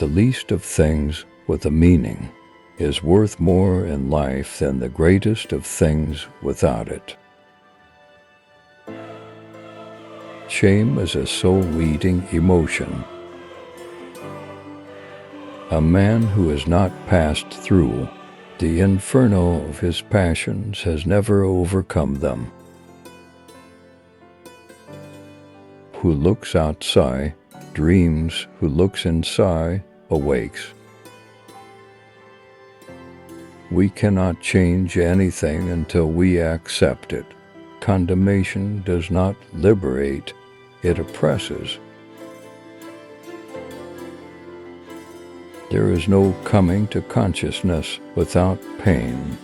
The least of things with a meaning is worth more in life than the greatest of things without it. Shame is a soul-eating emotion. A man who has not passed through the inferno of his passions has never overcome them. Who looks outside dreams, who looks inside awakes. We cannot change anything until we accept it. Condemnation does not liberate, it oppresses. There is no coming to consciousness without pain.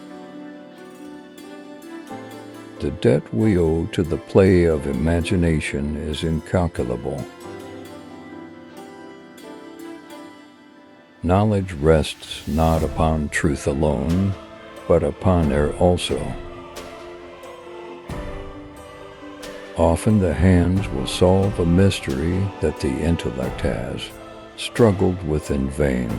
The debt we owe to the play of imagination is incalculable. Knowledge rests not upon truth alone, but upon error also. Often the hands will solve a mystery that the intellect has struggled with in vain.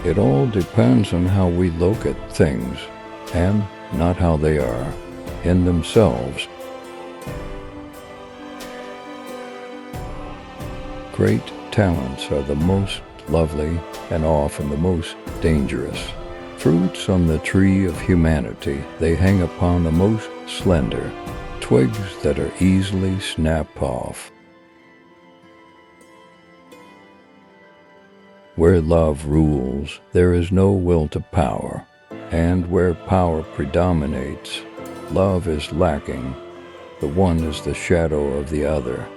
It all depends on how we look at things, and not how they are in themselves. Great talents are the most lovely and often the most dangerous. Fruits on the tree of humanity, they hang upon the most slender twigs that are easily snapped off. Where love rules, there is no will to power, and where power predominates, love is lacking. The one is the shadow of the other.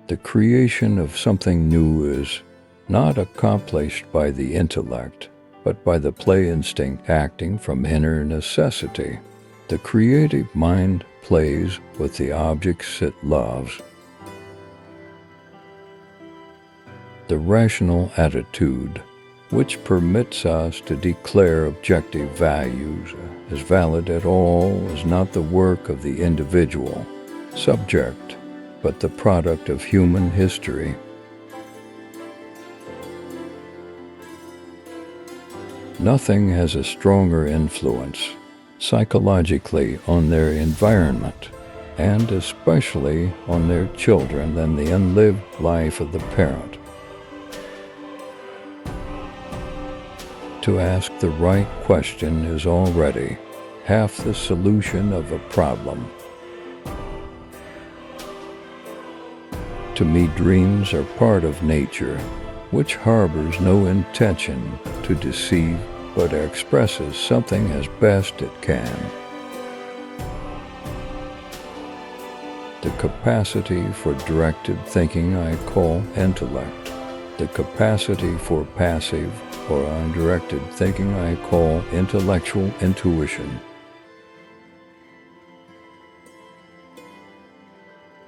The creation of something new is not accomplished by the intellect, but by the play instinct acting from inner necessity. The creative mind plays with the objects it loves. The rational attitude, which permits us to declare objective values as valid at all, is not the work of the individual subject, but the product of human history. Nothing has a stronger influence psychologically on their environment, and especially on their children, than the unlived life of the parent. To ask the right question is already half the solution of a problem. To me, dreams are part of nature, which harbors no intention to deceive, but expresses something as best it can. The capacity for directed thinking I call intellect. The capacity for passive or undirected thinking I call intellectual intuition.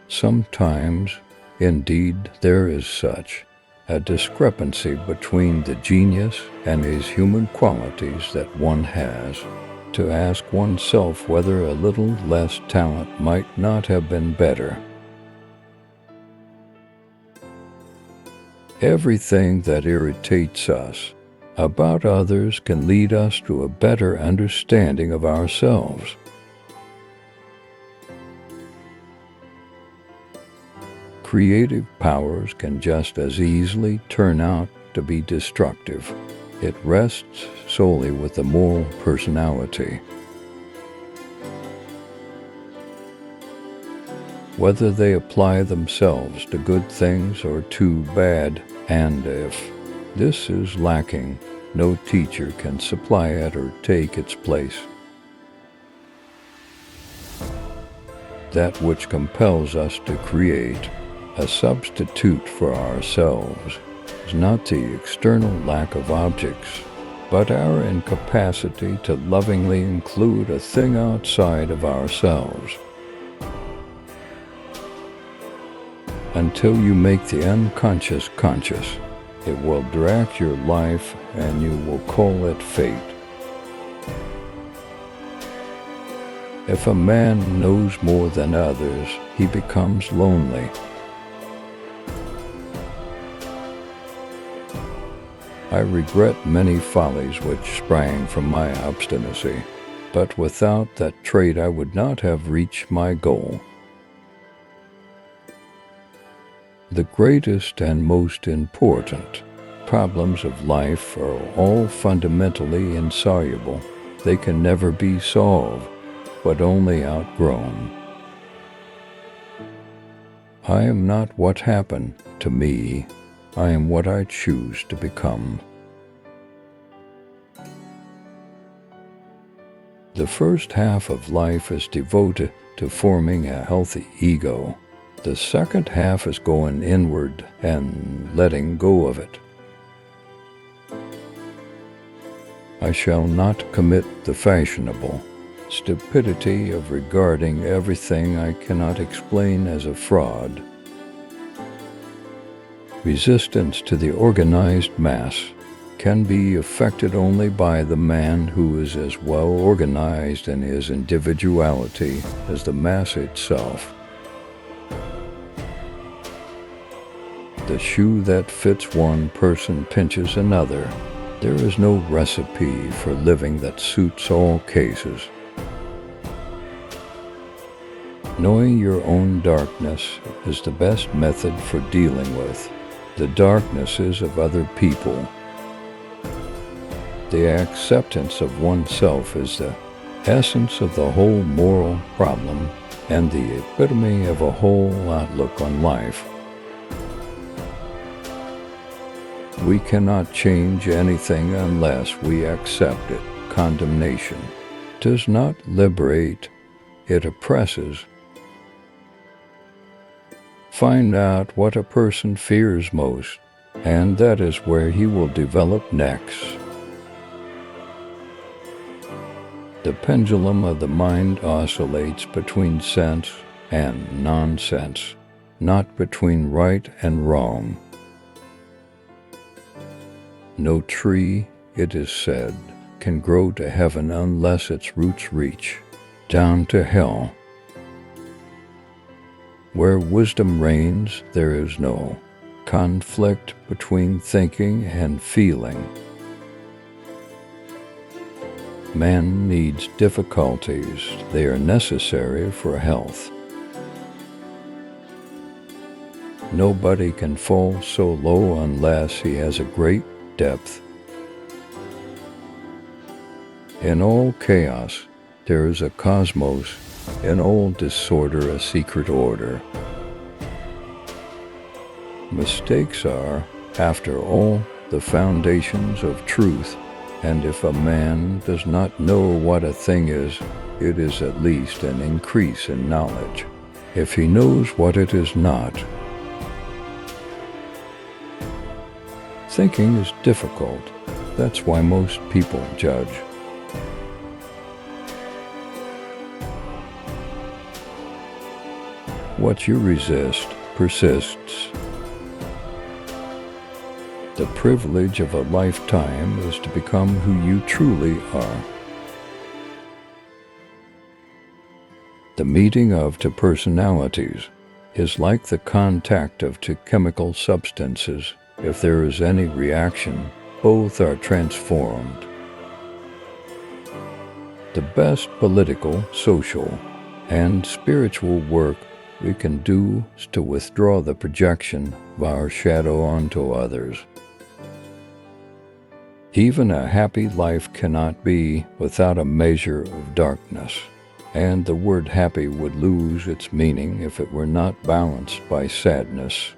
Sometimes, indeed, there is such a discrepancy between the genius and his human qualities that one has, to ask oneself whether a little less talent might not have been better. Everything that irritates us about others can lead us to a better understanding of ourselves. Creative powers can just as easily turn out to be destructive. It rests solely with the moral personality. Whether they apply themselves to good things or to bad, and if this is lacking, no teacher can supply it or take its place. That which compels us to create a substitute for ourselves is not the external lack of objects, but our incapacity to lovingly include a thing outside of ourselves. Until you make the unconscious conscious, it will direct your life and you will call it fate. If a man knows more than others, he becomes lonely. I regret many follies which sprang from my obstinacy, but without that trait I would not have reached my goal. The greatest and most important problems of life are all fundamentally insoluble. They can never be solved, but only outgrown. I am not what happened to me. I am what I choose to become. The first half of life is devoted to forming a healthy ego. The second half is going inward and letting go of it. I shall not commit the fashionable stupidity of regarding everything I cannot explain as a fraud. Resistance to the organized mass can be effected only by the man who is as well organized in his individuality as the mass itself. The shoe that fits one person pinches another. There is no recipe for living that suits all cases. Knowing your own darkness is the best method for dealing with the darknesses of other people. The acceptance of oneself is the essence of the whole moral problem and the epitome of a whole outlook on life. We cannot change anything unless we accept it. Condemnation does not liberate, it oppresses. Find out what a person fears most, and that is where he will develop next. The pendulum of the mind oscillates between sense and nonsense, not between right and wrong. No tree, it is said, can grow to heaven unless its roots reach down to hell. Where wisdom reigns, there is no conflict between thinking and feeling. Man needs difficulties. They are necessary for health. Nobody can fall so low unless he has a great depth. In all chaos, there is a cosmos. In all disorder, a secret order. Mistakes are, after all, the foundations of truth, and if a man does not know what a thing is, it is at least an increase in knowledge. If he knows what it is not, thinking is difficult. That's why most people judge. What you resist persists. The privilege of a lifetime is to become who you truly are. The meeting of two personalities is like the contact of two chemical substances. If there is any reaction, both are transformed. The best political, social, and spiritual work we can do is to withdraw the projection of our shadow onto others. Even a happy life cannot be without a measure of darkness, and the word happy would lose its meaning if it were not balanced by sadness.